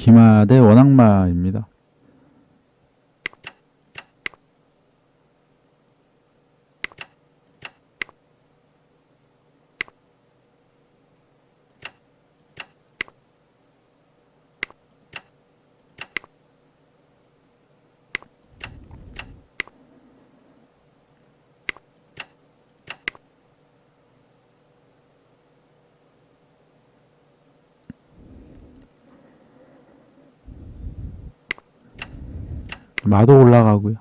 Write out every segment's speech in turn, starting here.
기마 대 원악마입니다. 마도 올라가고요.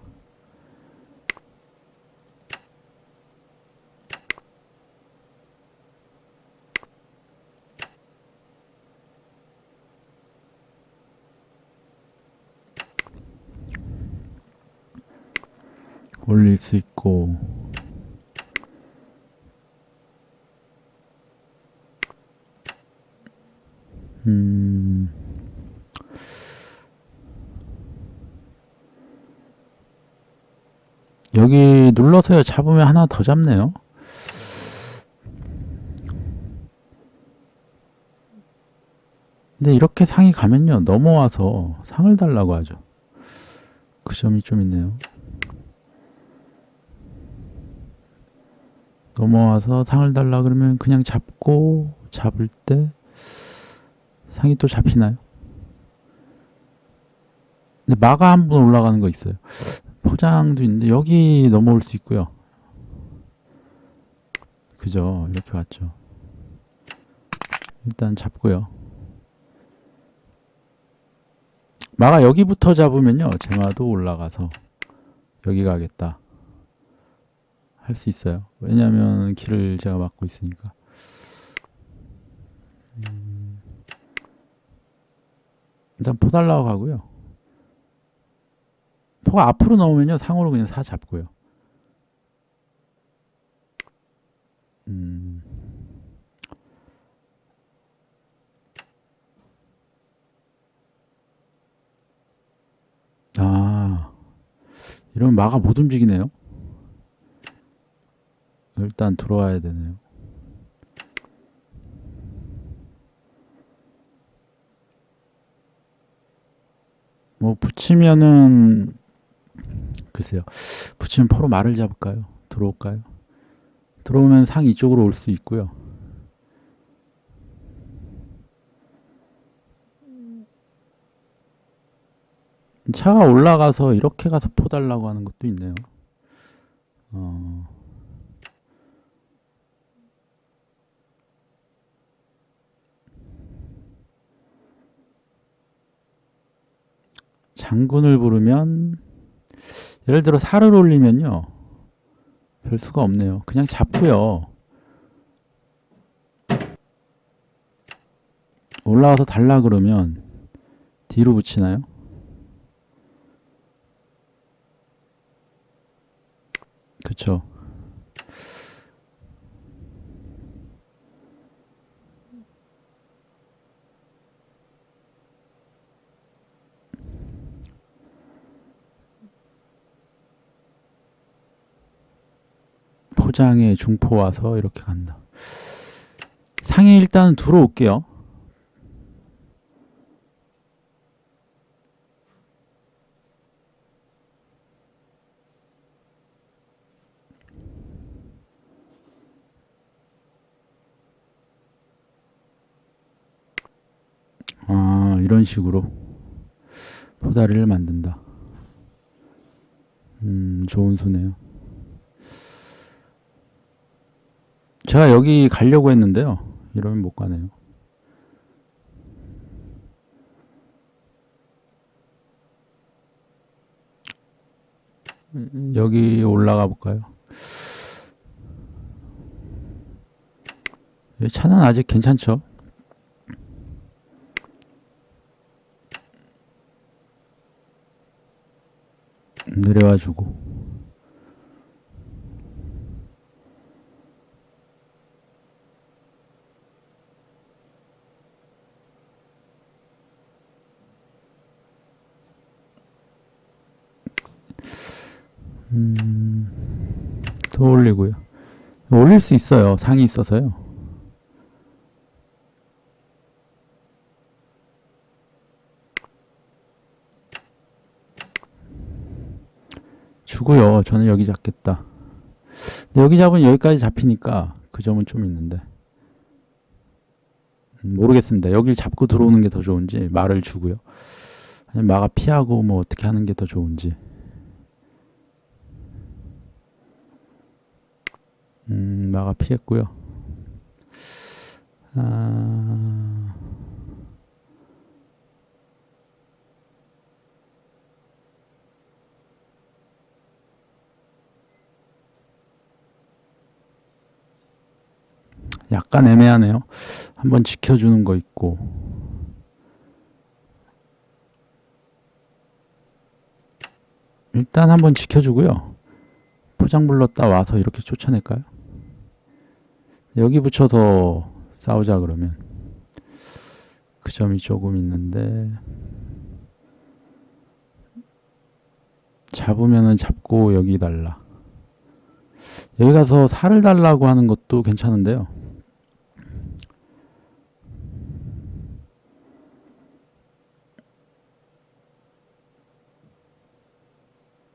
올릴 수 있고 여기 눌러서 잡으면 하나 더 잡네요. 근데 이렇게 상이 가면요, 넘어와서 상을 달라고 하죠. 그 점이 좀 있네요. 넘어와서 상을 달라 그러면 그냥 잡고, 잡을 때 상이 또 잡히나요? 근데 마가 한 번 올라가는 거 있어요. 포장도 있는데 여기 넘어올 수 있고요. 그죠? 이렇게 왔죠. 일단 잡고요. 마가 여기부터 잡으면요, 제마도 올라가서 여기 가겠다 할 수 있어요. 왜냐하면 길을 제가 막고 있으니까. 일단 포 달라고 가고요. 포가 앞으로 나오면요, 상으로 그냥 사 잡고요. 아, 이러면 마가 못 움직이네요. 일단 들어와야 되네요. 뭐 붙이면은 글쎄요. 붙이면 포로 말을 잡을까요? 들어올까요? 들어오면 상 이쪽으로 올 수 있고요. 차가 올라가서 이렇게 가서 포 달라고 하는 것도 있네요. 장군을 부르면 예를 들어 살을 올리면요, 별 수가 없네요. 그냥 잡고요. 올라와서 달라 그러면 뒤로 붙이나요? 그쵸. 포장에 중포 와서 이렇게 간다. 상에 일단 들어올게요. 아, 이런 식으로 포다리를 만든다. 좋은 수네요. 제가 여기 가려고 했는데요. 이러면 못 가네요. 여기 올라가 볼까요? 차는 아직 괜찮죠? 내려와 주고. 더 올리고요. 올릴 수 있어요. 상이 있어서요. 주고요. 저는 여기 잡겠다. 근데 여기 잡으면 여기까지 잡히니까 그 점은 좀 있는데 모르겠습니다. 여길 잡고 들어오는 게 더 좋은지 말을 주고요. 아니면 마가 피하고 뭐 어떻게 하는 게 더 좋은지. 마가 피했고요. 아... 약간 애매하네요. 한번 지켜주는 거 있고. 일단 한번 지켜주고요. 포장 불렀다 와서 이렇게 쫓아낼까요? 여기 붙여서 싸우자 그러면. 그 점이 조금 있는데 잡으면은 잡고 여기 달라. 여기 가서 살을 달라고 하는 것도 괜찮은데요.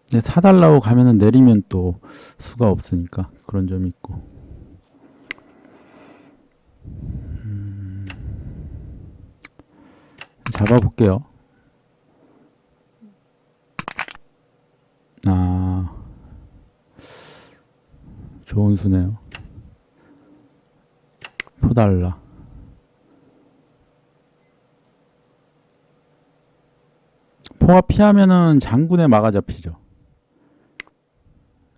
근데 사달라고 가면은 내리면 또 수가 없으니까 그런 점이 있고. 잡아볼게요. 아, 좋은 수네요. 포달라. 포가 피하면은 장군에 막아 잡히죠.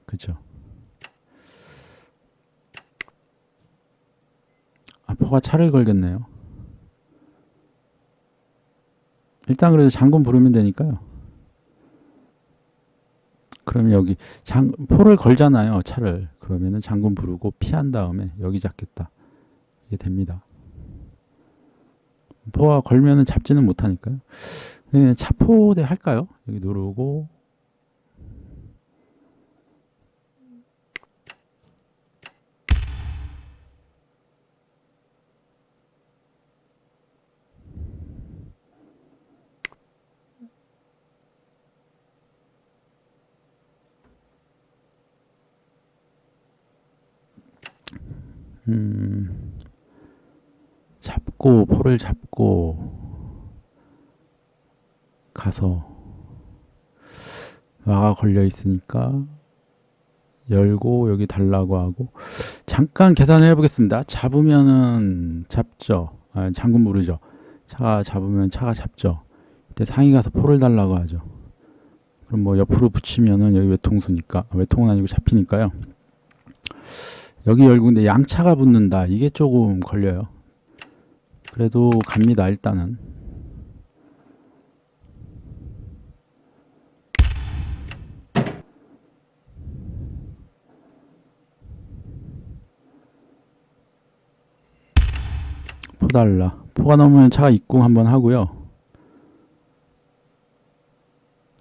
그쵸. 아, 포가 차를 걸겠네요. 일단 그래도 장군 부르면 되니까요. 그러면 여기 포를 걸잖아요. 차를. 그러면은 장군 부르고 피한 다음에 여기 잡겠다. 이게 됩니다. 포가 걸면은 잡지는 못하니까요. 그냥 차포대 할까요? 여기 누르고 잡고 포를 잡고 가서 마가 걸려 있으니까 열고 여기 달라고 하고 잠깐 계산을 해보겠습니다. 잡으면은 잡죠. 아, 장군 부르죠. 차가 잡으면 차가 잡죠. 이때 상이 가서 포를 달라고 하죠. 그럼 뭐 옆으로 붙이면은 여기 외통수니까 외통은 아니고 잡히니까요. 여기 열고 근데 양차가 붙는다. 이게 조금 걸려요. 그래도 갑니다. 일단은. 포 달라. 포가 넘으면 차가 입궁 한번 하고요.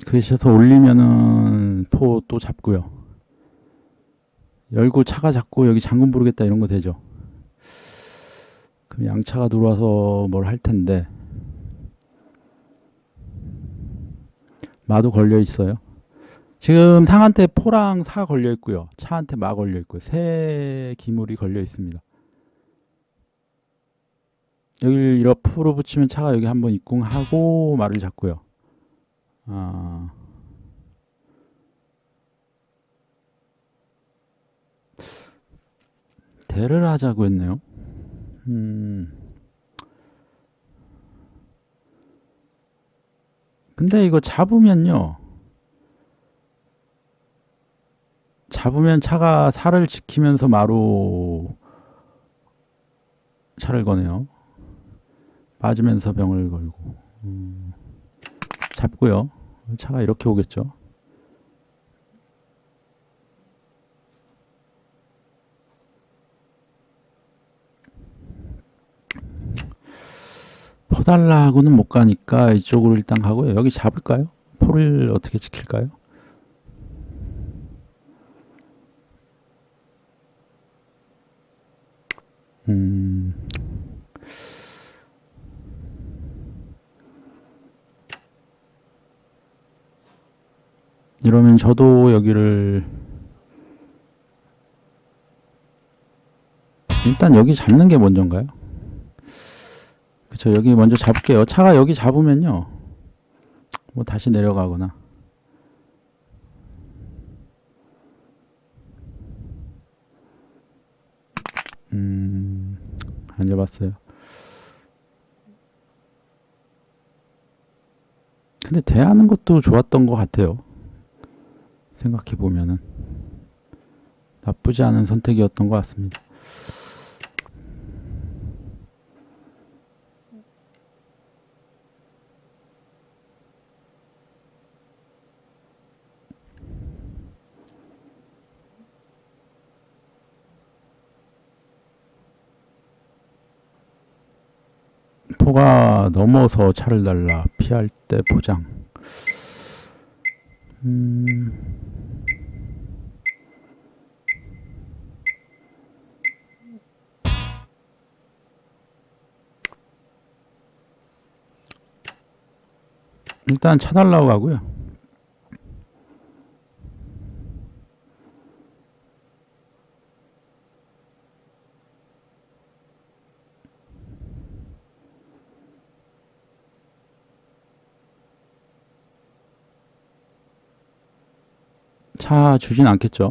그래서 올리면은 포 또 잡고요. 열고 차가 잡고 여기 장군 부르겠다 이런 거 되죠. 그럼 양차가 들어와서 뭘 할 텐데 마도 걸려 있어요. 지금 상한테 포랑 사 걸려 있고요. 차한테 마 걸려 있고요. 세 기물이 걸려 있습니다. 여기 옆으로 붙이면 차가 여기 한번 입궁하고 말을 잡고요. 아, 대를 하자고 했네요. 근데 이거 잡으면요. 잡으면 차가 살을 지키면서 마로 차를 거네요. 맞으면서 병을 걸고. 잡고요. 차가 이렇게 오겠죠. 포달라고는 못 가니까 이쪽으로 일단 가고요. 여기 잡을까요? 포를 어떻게 지킬까요? 음, 이러면 저도 여기를 일단 여기 잡는 게 먼저인가요? 그쵸, 여기 먼저 잡을게요. 차가 여기 잡으면요, 뭐 다시 내려가거나. 안 잡았어요. 근데 대하는 것도 좋았던 것 같아요. 생각해 보면은 나쁘지 않은 선택이었던 것 같습니다. 포가 넘어서 차를 달라 피할 때 포장. 일단 차 달라고 하고요. 차 주진 않겠죠.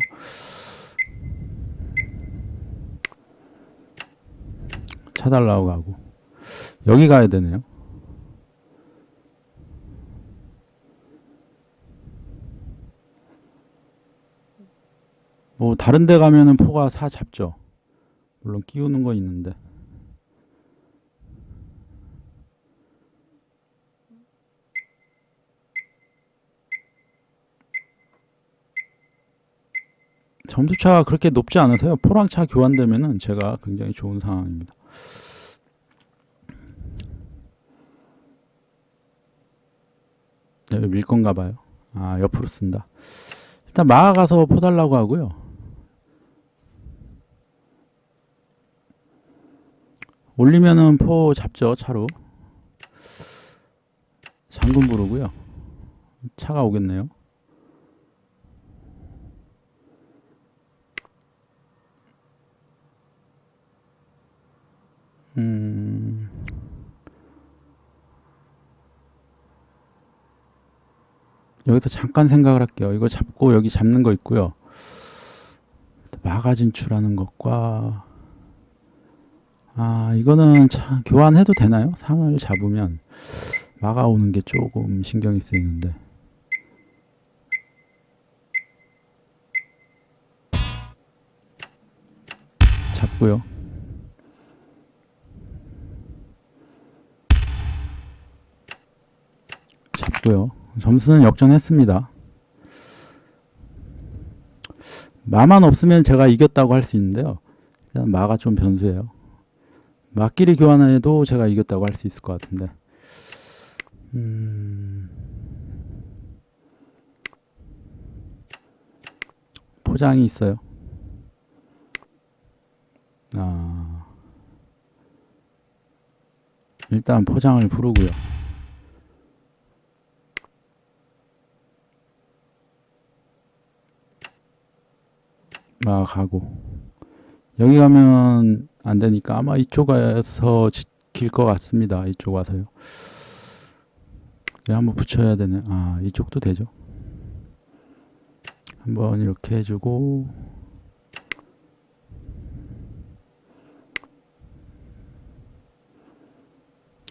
차 달라고 하고 여기 가야 되네요. 뭐 다른 데 가면은 포가 사 잡죠. 물론 끼우는 거 있는데. 점수차가 그렇게 높지 않으세요. 포랑 차 교환되면은 제가 굉장히 좋은 상황입니다. 여기 밀 건가 봐요. 아, 옆으로 쓴다. 일단 마가 가서 포 달라고 하고요. 올리면은 포 잡죠, 차로. 장군 부르고요. 차가 오겠네요. 여기서 잠깐 생각을 할게요. 이거 잡고 여기 잡는 거 있고요. 마가 진출하는 것과 이거는 참 교환해도 되나요? 상을 잡으면 마가 오는 게 조금 신경이 쓰이는데. 잡고요. 잡고요. 점수는 역전했습니다. 마만 없으면 제가 이겼다고 할 수 있는데요. 일단 마가 좀 변수예요. 마끼리 교환해도 제가 이겼다고 할 수 있을 것 같은데. 포장이 있어요. 일단 포장을 부르고요. 막 가고 여기 가면 안 되니까 아마 이쪽에서 지킬 것 같습니다. 이쪽 와서요. 한번 붙여야 되네. 이쪽도 되죠. 한번 이렇게 해주고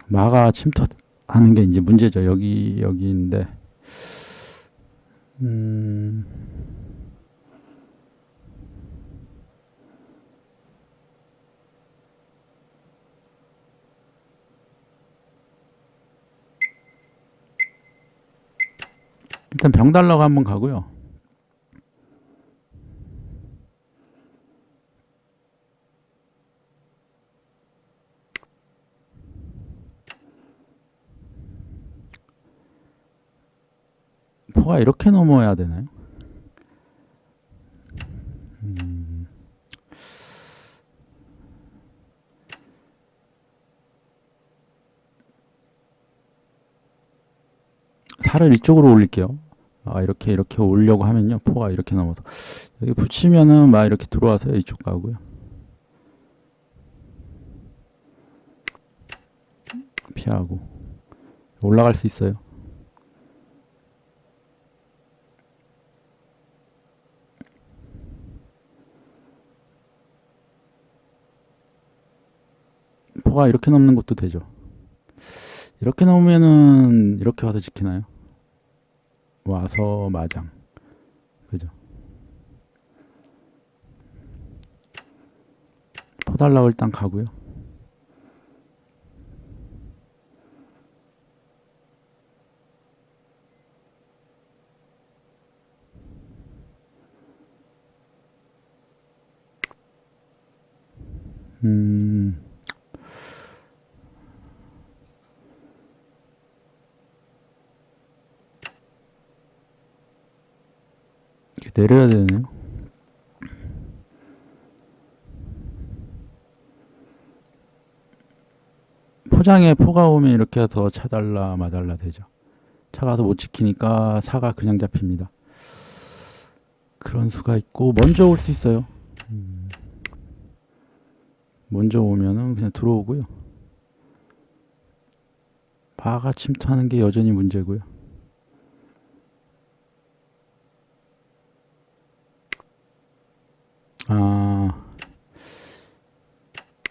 마가 침투하는 게 이제 문제죠. 여기인데 일단 병 달라고 한번 가고요. 포가 이렇게 넘어야 되나요? 살을 이쪽으로 올릴게요. 이렇게 오려고 하면요. 포가 이렇게 넘어서 여기 붙이면은 막 이렇게 들어와서 이쪽 가고요. 피하고 올라갈 수 있어요. 포가 이렇게 넘는 것도 되죠. 이렇게 넘으면은 이렇게 와서 지키나요? 와서 마장. 그죠? 포 달라고 일단 가고요. 이렇게 내려야 되네요. 포장에 포가 오면 이렇게 해서 차달라 마달라 되죠. 차가서 못 지키니까 사가 그냥 잡힙니다. 그런 수가 있고 먼저 올 수 있어요. 먼저 오면은 그냥 들어오고요. 바가 침투하는 게 여전히 문제고요.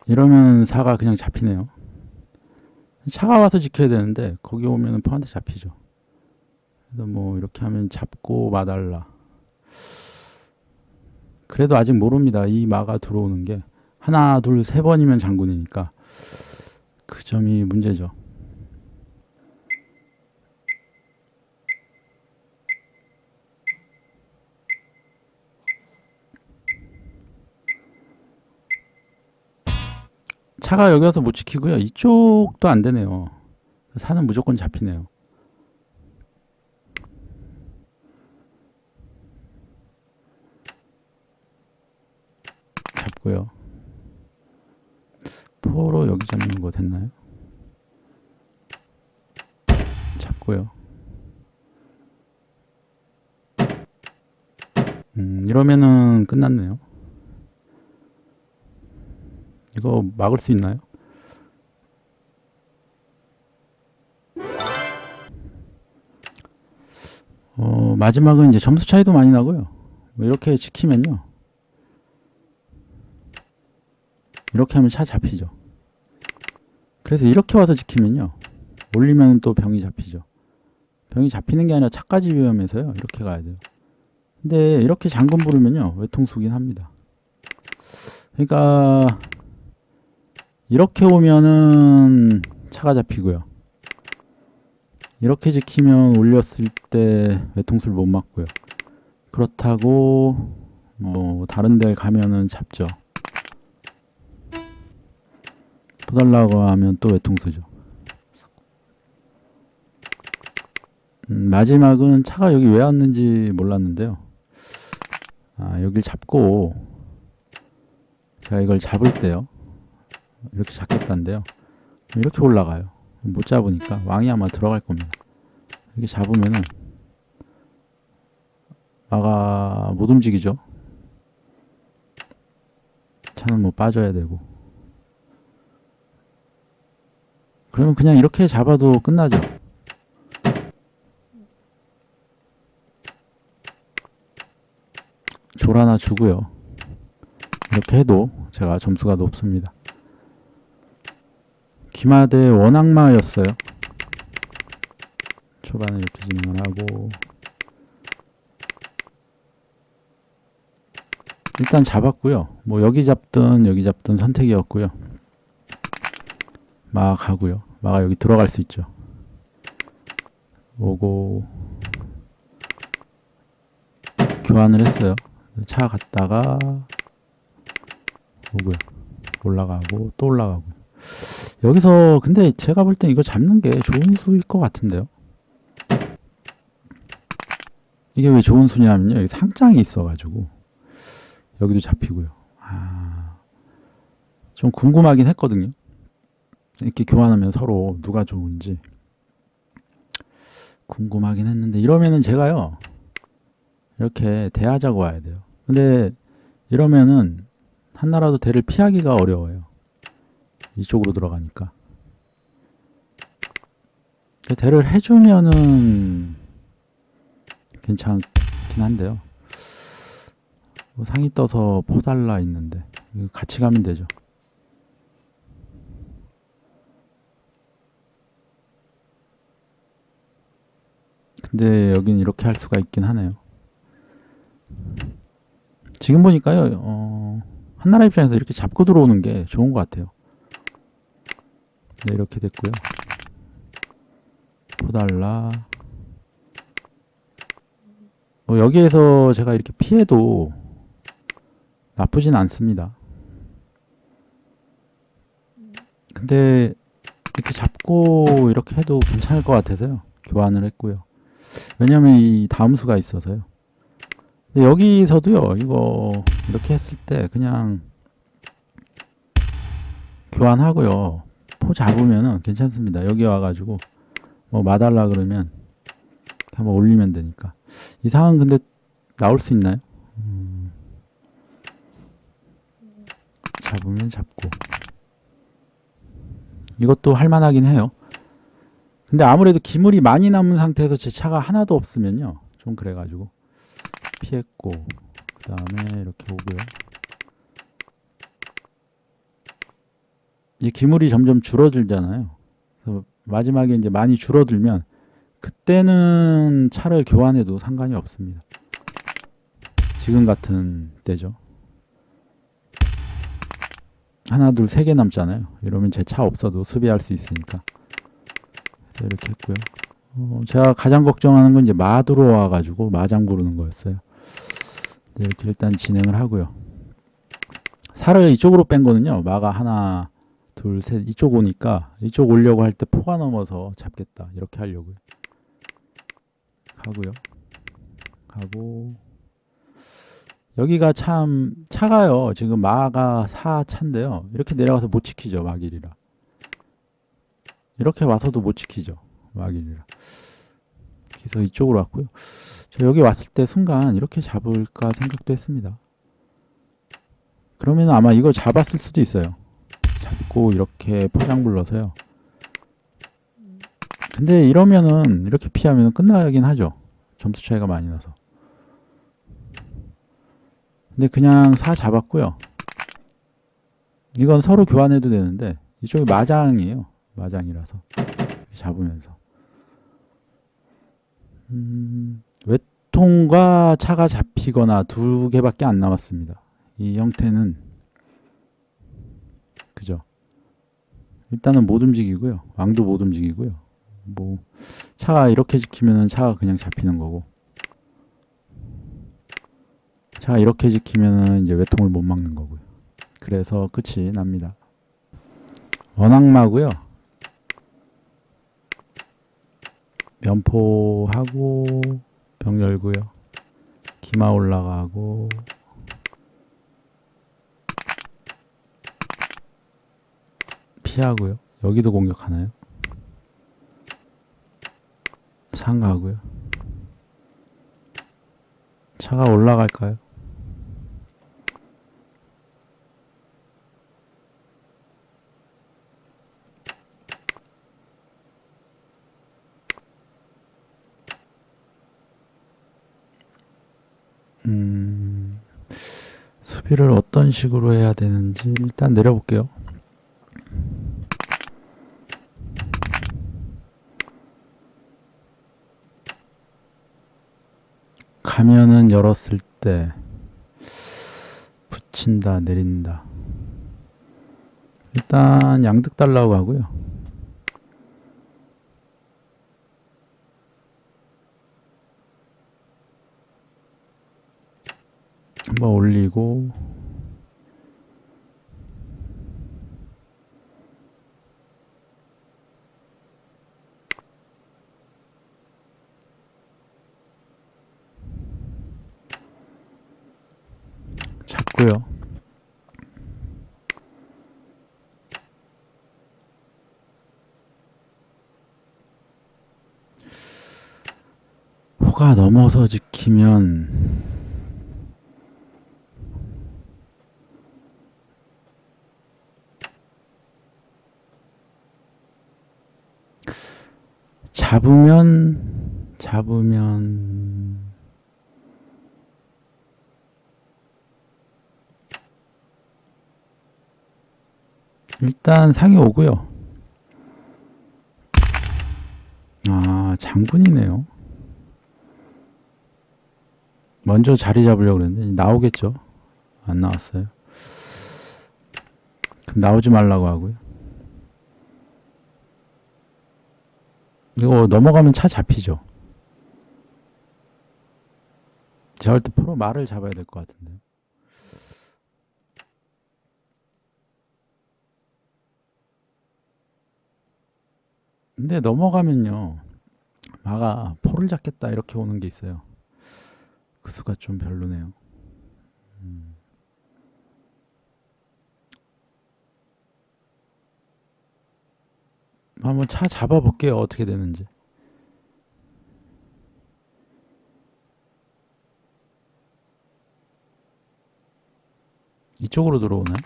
이러면 사가 그냥 잡히네요. 차가 와서 지켜야 되는데 거기 오면은 포한테 잡히죠. 그래서 뭐 이렇게 하면 잡고 마달라. 그래도 아직 모릅니다. 이 마가 들어오는 게 하나, 둘, 세 번이면 장군이니까 그 점이 문제죠. 차가 여기 와서 못 지키고요. 이쪽도 안 되네요. 사는 무조건 잡히네요. 잡고요. 포로 여기 잡는 거 됐나요? 잡고요. 이러면은 끝났네요. 이거 막을 수 있나요? 마지막은 이제 점수 차이도 많이 나고요. 뭐 이렇게 지키면요. 이렇게 하면 차 잡히죠. 그래서 이렇게 와서 지키면요. 올리면 또 병이 잡히죠. 병이 잡히는 게 아니라 차까지 위험해서요. 이렇게 가야 돼요. 근데 이렇게 장군 부르면요. 외통수긴 합니다. 그러니까 이렇게 오면은 차가 잡히고요. 이렇게 지키면 올렸을 때 외통수를 못 맞고요. 그렇다고 뭐 다른 데 가면은 잡죠. 포달라고 하면 또 외통수죠. 마지막은 차가 여기 왜 왔는지 몰랐는데요. 여길 잡고 제가 이걸 잡을 때요. 이렇게 잡겠다는데요. 이렇게 올라가요. 못 잡으니까 왕이 아마 들어갈 겁니다. 이렇게 잡으면은 마가 못 움직이죠. 차는 뭐 빠져야 되고. 그러면 그냥 이렇게 잡아도 끝나죠. 졸 하나 주고요. 이렇게 해도 제가 점수가 높습니다. 기마대 원악마였어요. 초반에 이렇게 진행을 하고 일단 잡았고요. 뭐 여기 잡든 여기 잡든 선택이었고요. 마 가고요. 마가 여기 들어갈 수 있죠. 오고 교환을 했어요. 차 갔다가 오고요. 올라가고 또 올라가고. 여기서 근데 제가 볼 땐 이거 잡는 게 좋은 수일 것 같은데요. 이게 왜 좋은 수냐면요. 여기 상장이 있어가지고 여기도 잡히고요. 좀 궁금하긴 했거든요. 이렇게 교환하면 서로 누가 좋은지. 궁금하긴 했는데 이러면은 제가요 이렇게 대하자고 와야 돼요. 근데 이러면은 한나라도 대를 피하기가 어려워요. 이쪽으로 들어가니까. 대를 해주면은 괜찮긴 한데요. 뭐 상이 떠서 포달라 있는데 이거 같이 가면 되죠. 근데 여긴 이렇게 할 수가 있긴 하네요. 지금 보니까요, 한나라 입장에서 이렇게 잡고 들어오는 게 좋은 것 같아요. 네, 이렇게 됐고요. 포달라. 뭐 여기에서 제가 이렇게 피해도 나쁘진 않습니다. 근데 이렇게 잡고 이렇게 해도 괜찮을 것 같아서요. 교환을 했고요. 왜냐면 이 다음 수가 있어서요. 근데 여기서도요, 이거 이렇게 했을 때 그냥 교환하고요. 포 잡으면은 괜찮습니다. 여기 와가지고 뭐 마달라 그러면 한번 올리면 되니까. 이 상황 근데 나올 수 있나요? 잡으면 잡고. 이것도 할만하긴 해요. 근데 아무래도 기물이 많이 남은 상태에서 제 차가 하나도 없으면요. 좀 그래가지고 피했고 그 다음에 이렇게 오고요. 이제 기물이 점점 줄어들잖아요. 그래서 마지막에 이제 많이 줄어들면 그때는 차를 교환해도 상관이 없습니다. 지금 같은 때죠. 하나, 둘, 세 개 남잖아요. 이러면 제 차 없어도 수비할 수 있으니까. 그래서 이렇게 했고요. 제가 가장 걱정하는 건 이제 마 들어와가지고 마장 부르는 거였어요. 네, 이렇게 일단 진행을 하고요. 살을 이쪽으로 뺀 거는요. 마가 하나, 둘, 셋 이쪽 오니까 이쪽 오려고 할 때 포가 넘어서 잡겠다. 이렇게 하려고요. 가고요. 가고 여기가 참 차가요. 지금 마가 4차인데요. 이렇게 내려가서 못 지키죠. 마길이라. 이렇게 와서도 못 지키죠. 마길이라. 그래서 이쪽으로 왔고요. 저 여기 왔을 때 순간 이렇게 잡을까 생각도 했습니다. 그러면 아마 이거 잡았을 수도 있어요. 잡고 이렇게 포장 불러서요. 근데 이러면은 이렇게 피하면 끝나긴 하죠. 점수 차이가 많이 나서. 근데 그냥 사 잡았고요. 이건 서로 교환해도 되는데 이쪽이 마장이에요. 마장이라서 잡으면서 외통과 차가 잡히거나 두 개밖에 안 남았습니다. 이 형태는 그죠. 일단은 못 움직이고요. 왕도 못 움직이고요. 뭐 차가 이렇게 지키면은 차가 그냥 잡히는 거고 차가 이렇게 지키면은 이제 외통을 못 막는 거고요. 그래서 끝이 납니다. 원악마고요. 면포하고 병 열고요. 기마 올라가고 피하고요. 여기도 공격하나요? 상가고요. 차가 올라갈까요? 수비를 어떤 식으로 해야 되는지 일단 내려볼게요. 가면은 열었을 때 붙인다 내린다. 일단 양득 달라고 하고요. 한번 올리고 잡고요. 포가 넘어서 지키면 잡으면 일단 상이 오고요. 아, 장군이네요. 먼저 자리 잡으려고 그랬는데 나오겠죠. 안 나왔어요. 그럼 나오지 말라고 하고요. 이거 넘어가면 차 잡히죠. 제가 할 때 프로 말을 잡아야 될 것 같은데요. 근데 넘어가면요, 마가 포를 잡겠다 이렇게 오는 게 있어요. 그 수가 좀 별로네요. 한번 차 잡아볼게요. 어떻게 되는지. 이쪽으로 들어오나요?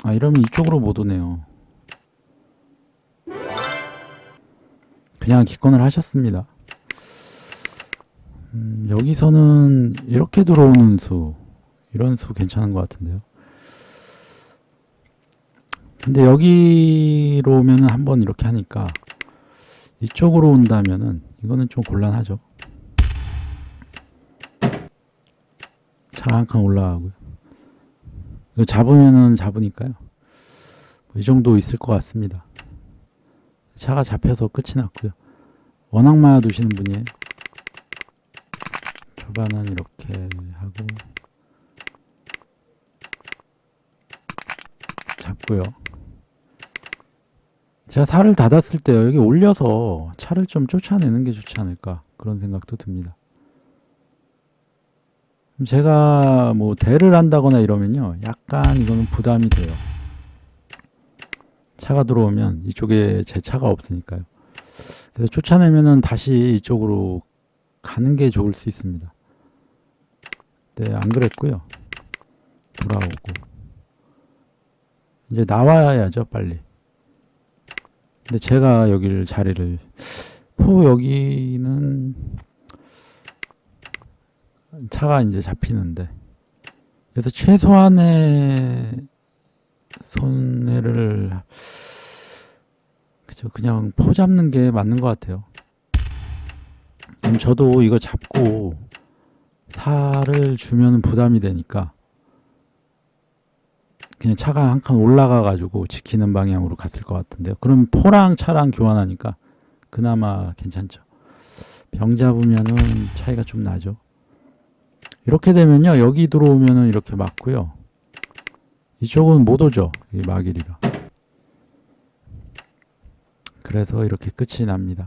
아, 이러면 이쪽으로 못 오네요. 그냥 기권을 하셨습니다. 여기서는 이렇게 들어오는 수, 이런 수 괜찮은 것 같은데요. 근데 여기로 오면은 한번 이렇게 하니까 이쪽으로 온다면은 이거는 좀 곤란하죠. 차 한 칸 올라가고요. 이거 잡으면은 잡으니까요. 이 정도 있을 것 같습니다. 차가 잡혀서 끝이 났고요. 워낙 많아 두시는 분이에요. 초반은 이렇게 하고 잡고요. 제가 살을 닫았을 때요, 여기 올려서 차를 좀 쫓아내는 게 좋지 않을까 그런 생각도 듭니다. 제가 뭐 대를 한다거나 이러면요, 약간 이거는 부담이 돼요. 차가 들어오면 이쪽에 제 차가 없으니까요. 그래서 쫓아내면은 다시 이쪽으로 가는 게 좋을 수 있습니다. 네, 안 그랬고요. 돌아오고 이제 나와야죠, 빨리. 근데 제가 여기를 자리를 포 여기는 차가 이제 잡히는데, 그래서 최소한의 손해를 그냥 포 잡는 게 맞는 것 같아요. 저도 이거 잡고 살을 주면 부담이 되니까 그냥 차가 한 칸 올라가 가지고 지키는 방향으로 갔을 것 같은데요. 그럼 포랑 차랑 교환하니까 그나마 괜찮죠. 병 잡으면은 차이가 좀 나죠. 이렇게 되면요, 여기 들어오면은 이렇게 맞고요. 이쪽은 못 오죠. 이 마길이라. 그래서 이렇게 끝이 납니다.